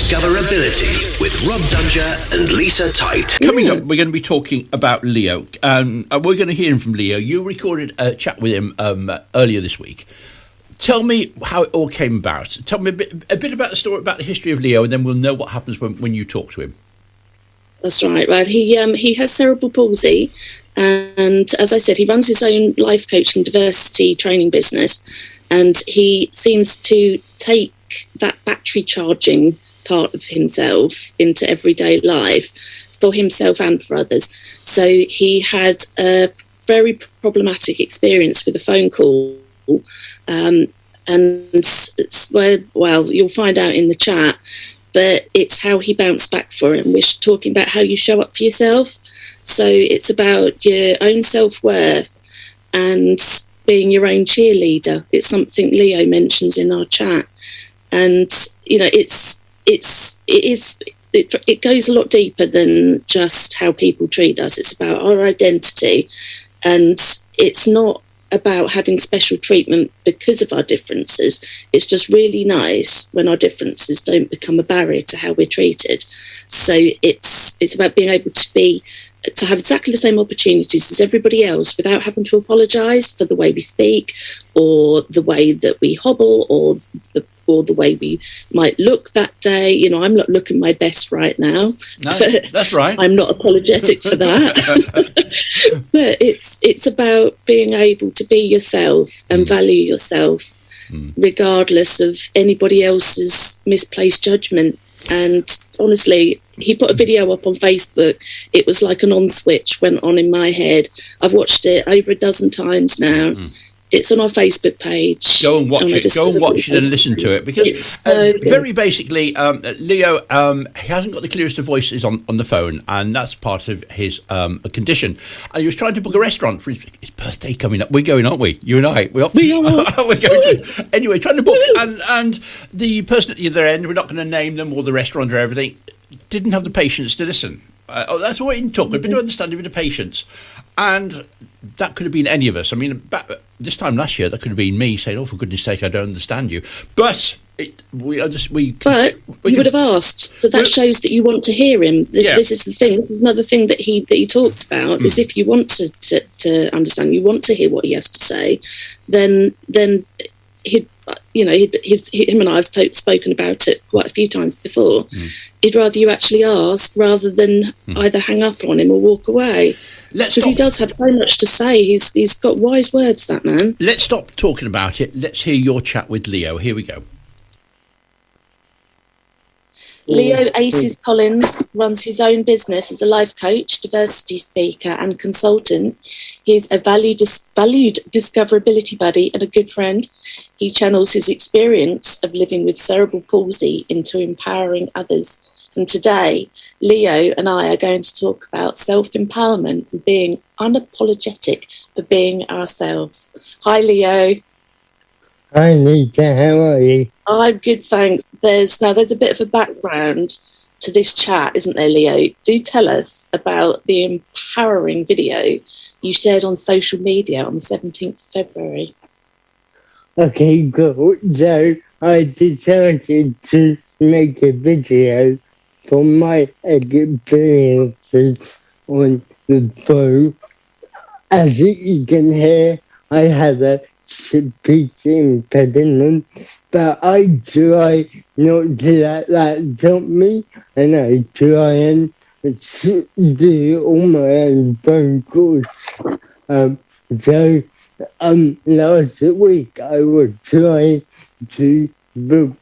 DIScoverABILTY with Rob Dunger and Lisa Tyte. Coming up, we're going to be talking about Leo. We're going to hear from Leo. You recorded a chat with him earlier this week. Tell me how it all came about. Tell me a bit about the story, about the history of Leo, and then we'll know what happens when you talk to him. That's right. Well, he has cerebral palsy, and as I said, he runs his own life coaching diversity training business, and he seems to take that battery charging part of himself into everyday life for himself and for others. So he had a very problematic experience with a phone call, and well, you'll find out in the chat, but it's how he bounced back for him. We're talking about how you show up for yourself. So it's about your own self-worth and being your own cheerleader. It's something Leo mentions in our chat. And, you know, it goes a lot deeper than just how people treat us. It's about our identity. And it's not about having special treatment because of our differences. It's just really nice when our differences don't become a barrier to how we're treated. So it's about being able to have exactly the same opportunities as everybody else without having to apologise for the way we speak or the way that we hobble or the way we might look that day. You know, I'm not looking my best right now. No, that's right. I'm not apologetic for that. But it's about being able to be yourself and value yourself regardless of anybody else's misplaced judgment. And honestly, he put a video up on Facebook. It was like an on switch went on in my head. I've watched it over a dozen times now. It's on our Facebook page. Go and watch it. Go and watch it and listen to it, because very basically, Leo, he hasn't got the clearest of voices on the phone, and that's part of his condition. And he was trying to book a restaurant for his birthday coming up. We're going, aren't we? You and I. We are. We're going to. Anyway, trying to book, and the person at the other end, we're not going to name them or the restaurant or everything, didn't have the patience to listen. That's what he took, a bit of understanding, a bit of patience. And that could have been any of us. I mean, this time last year, that could have been me saying, "Oh, for goodness sake, I don't understand you." But you would have asked. So that shows that you want to hear him. Yeah. This is the thing. This is another thing that he talks about. Is if you want to understand, you want to hear what he has to say, then he'd. You know, him and I have spoken about it quite a few times before. He'd rather you actually ask rather than either hang up on him or walk away. Because he does have so much to say. He's got wise words, that man. Let's stop talking about it. Let's hear your chat with Leo. Here we go. Leo Aces Collins runs his own business as a life coach, diversity speaker and consultant. He's a valued discoverability buddy and a good friend. He channels his experience of living with cerebral palsy into empowering others. And today, Leo and I are going to talk about self-empowerment and being unapologetic for being ourselves. Hi, Leo. Hi, Lisa. How are you? I'm good, thanks. There's a bit of a background to this chat, isn't there, Leo? Do tell us about the empowering video you shared on social media on the 17th of February. Okay, cool. So I decided to make a video for my experiences on the phone. As you can hear, I have a speech impediment, but I try not to let that stop me, and I try and do all my own phone calls. So last week I was trying to book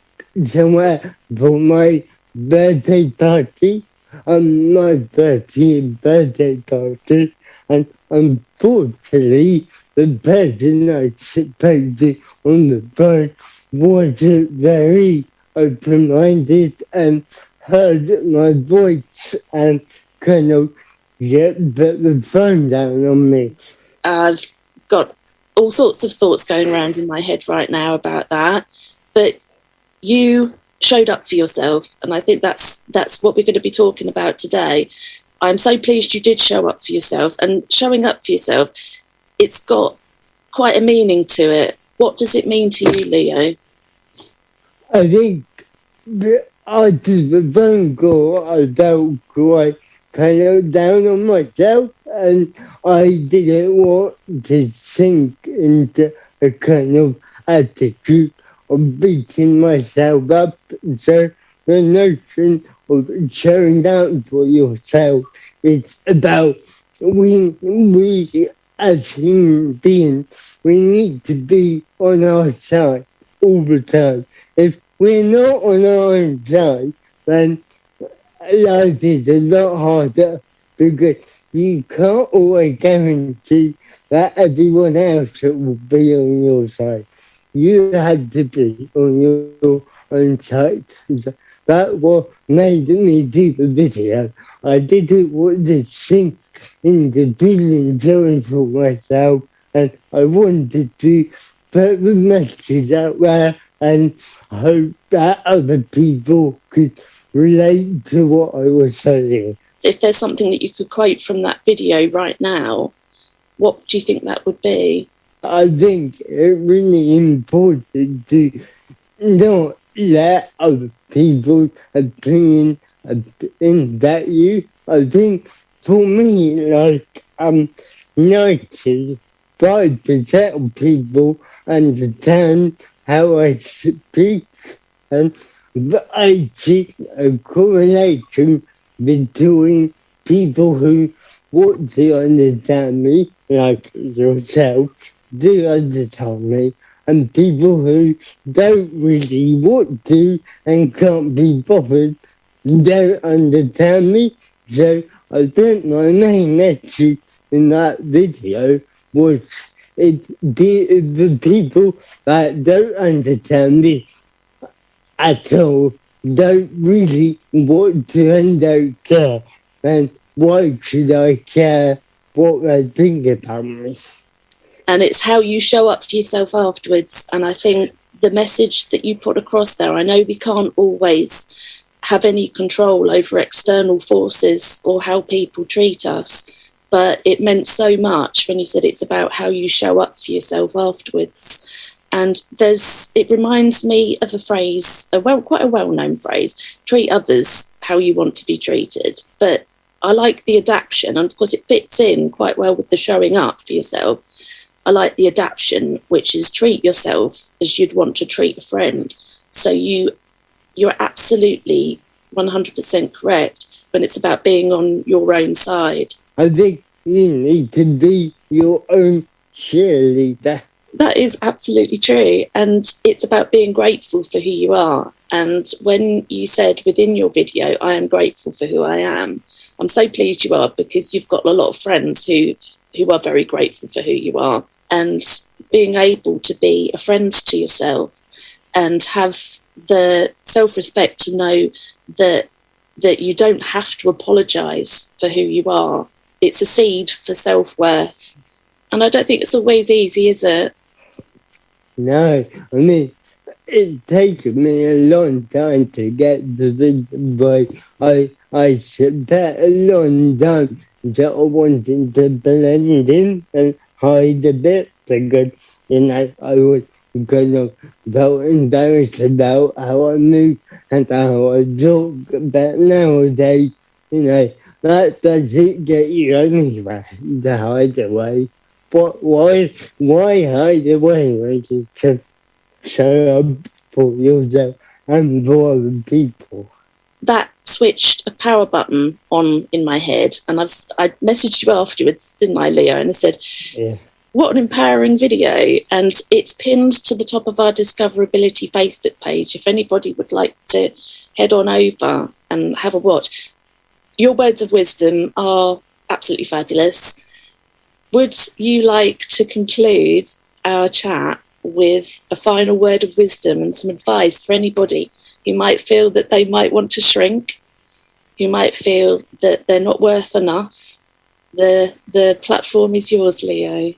somewhere for my birthday party, my 30th birthday party, and unfortunately the person I spoke to on the phone wasn't very open-minded and heard my voice and kind of put the phone down on me. I've got all sorts of thoughts going around in my head right now about that, but you showed up for yourself, and I think that's what we're going to be talking about today. I'm so pleased you did show up for yourself, and showing up for yourself, it's got quite a meaning to it. What does it mean to you, Leo? I think after the phone call, I felt quite kind of down on myself, and I didn't want to sink into a kind of attitude of beating myself up. So the notion of showing out for yourself, it's about we as human beings, we need to be on our side all the time. If we're not on our own side, then life is a lot harder, because you can't always guarantee that everyone else will be on your side. You have to be on your own side. That's what made me do the video. I didn't want to sink into feeling sorry for myself, and I wanted to put the message out there and hope that other people could relate to what I was saying. If there's something that you could quote from that video right now, what do you think that would be? I think it's really important to not let other people's opinion impact you. I think for me, like 95% of people understand how I speak, and I see a correlation between people who want to understand me, like yourself, do understand me, and people who don't really want to and can't be bothered don't understand me. So I think my main message in that video was the people that don't understand me at all, don't really want to and don't care. And why should I care what they think about me? And it's how you show up for yourself afterwards. And I think the message that you put across there, I know we can't always have any control over external forces or how people treat us, but it meant so much when you said it's about how you show up for yourself afterwards. And it reminds me of a phrase, quite a well-known phrase, treat others how you want to be treated. But I like the adaptation, and because it fits in quite well with the showing up for yourself, I like the adaptation, which is treat yourself as you'd want to treat a friend. So you're absolutely 100% correct when it's about being on your own side. I think you need to be your own cheerleader. That is absolutely true. And it's about being grateful for who you are. And when you said within your video, I am grateful for who I am, I'm so pleased you are, because you've got a lot of friends who are very grateful for who you are. And being able to be a friend to yourself and have the self-respect to know that you don't have to apologise for who you are. It's a seed for self-worth. And I don't think it's always easy, is it? No, I mean, it's taken me a long time to get to this point. I spent a long time that I wanted to blend in and hide a bit, because, I was kind of felt embarrassed about how I move and how I talk. But nowadays, that doesn't get you anywhere to hide away. But why hide away when you can show up for yourself and for other people? That switched a power button on in my head, and I messaged you afterwards, didn't I, Leo? And I said, yeah, what an empowering video. And it's pinned to the top of our DIScoverABILTY Facebook page. If anybody would like to head on over and have a watch. Your words of wisdom are absolutely fabulous. Would you like to conclude our chat with a final word of wisdom and some advice for anybody who might feel that they might want to shrink, who might feel that they're not worth enough? The platform is yours, Leo.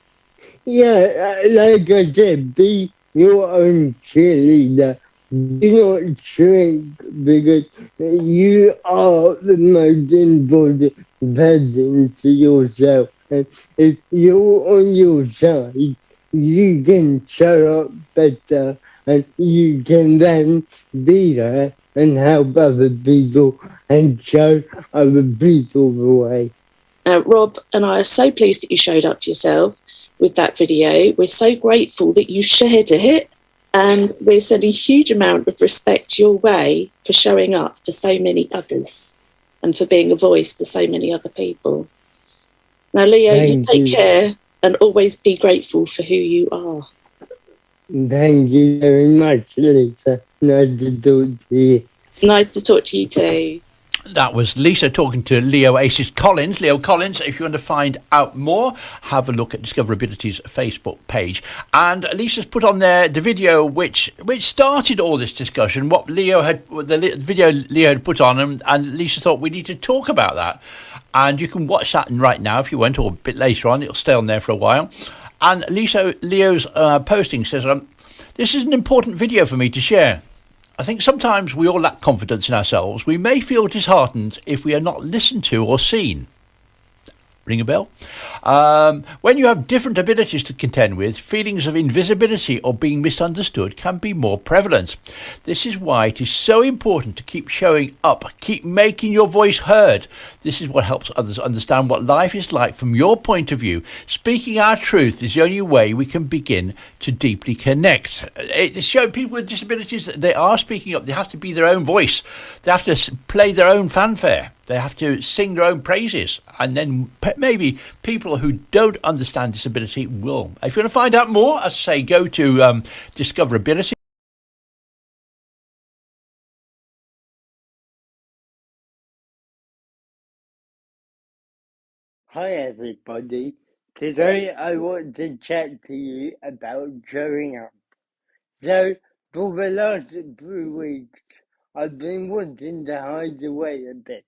Yeah, like I said, be your own cheerleader. Do not shrink, because you are the most important person to yourself. And if you're on your side, you can show up better, and you can then be there and help other people and show other people the way. Rob and I are so pleased that you showed up for yourself with that video. We're so grateful that you shared it, and we're sending a huge amount of respect your way for showing up for so many others and for being a voice to so many other people. Now, Leo, you take care and always be grateful for who you are. Thank you very much, Lisa. Nice to talk to you. Nice to talk to you too. That was Lisa talking to Leo Aces Collins. Leo Collins, if you want to find out more, have a look at DIScoverABILTY's Facebook page. And Lisa's put on there the video which started all this discussion, what Leo had, the video Leo had put on, and Lisa thought we need to talk about that. And you can watch that right now if you want, or a bit later on. It'll stay on there for a while. And Leo's posting says, this is an important video for me to share. I think sometimes we all lack confidence in ourselves. We may feel disheartened if we are not listened to or seen. Ring a bell? When you have different abilities to contend with, feelings of invisibility or being misunderstood can be more prevalent. This is why it is so important to keep showing up, keep making your voice heard. This is what helps others understand what life is like from your point of view. Speaking our truth is the only way we can begin to deeply connect. It shows people with disabilities that they are speaking up. They have to be their own voice. They have to play their own fanfare. They have to sing their own praises, and then maybe people who don't understand disability will. If you want to find out more, as I say, go to DIScoverABILTY. Hi everybody. Today I want to chat to you about growing up. So, for the last 3 weeks, I've been wanting to hide away a bit.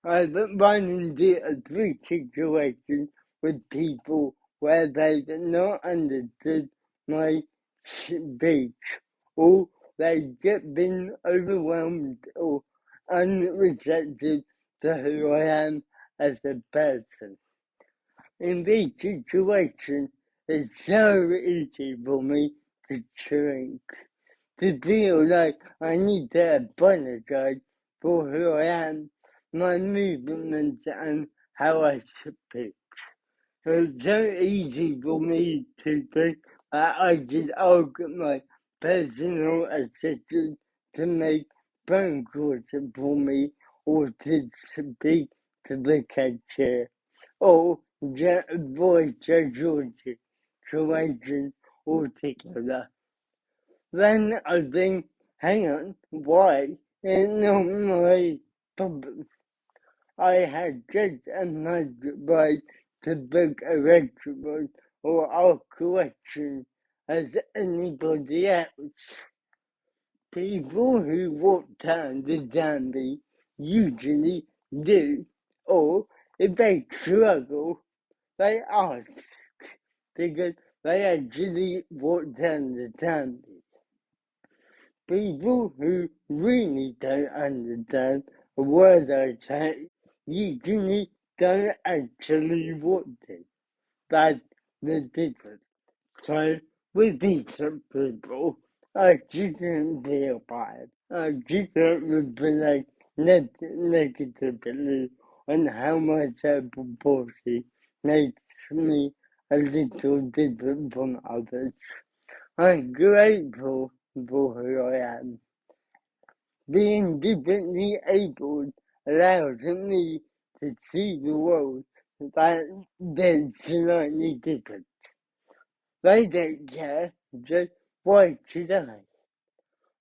I've run into a few situations with people where they've not understood my speech, or they've just been overwhelmed or unreceptive to who I am as a person. In these situations, it's so easy for me to shrink, to feel like I need to apologize for who I am, my movements, and how I speak. It's so easy for me to think that I should ask my personal assistant to make phone calls for me, or to speak to the cashier, or just avoid social situations altogether. Then I think, hang on, why? It's not my problem. I had just as much right to book a restaurant or ask questions as anybody else. People who won't understand me usually do, or if they struggle, they ask, because they actually won't understand me. People who really don't understand a word I say usually don't actually want to. That's the difference. So, with these people, I shouldn't feel bad. I shouldn't reflect negatively on how my self-policy makes me a little different from others. I'm grateful for who I am. Being differently abled allows me to see the world that's slightly different. They don't care, just why should I?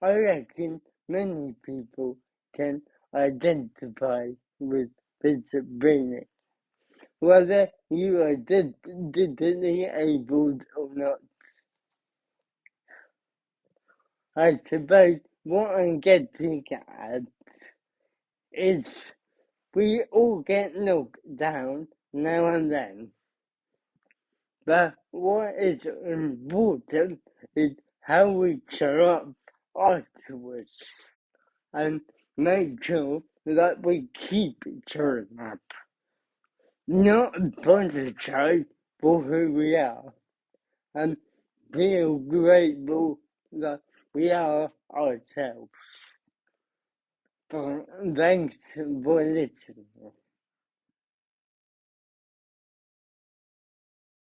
I reckon many people can identify with disability, whether you are differently abled or not. I suppose what I'm getting at is we all get knocked down now and then. But what is important is how we show up afterwards and make sure that we keep showing up. Not apologize for who we are, and feel grateful that we are ourselves. Thanks for listening.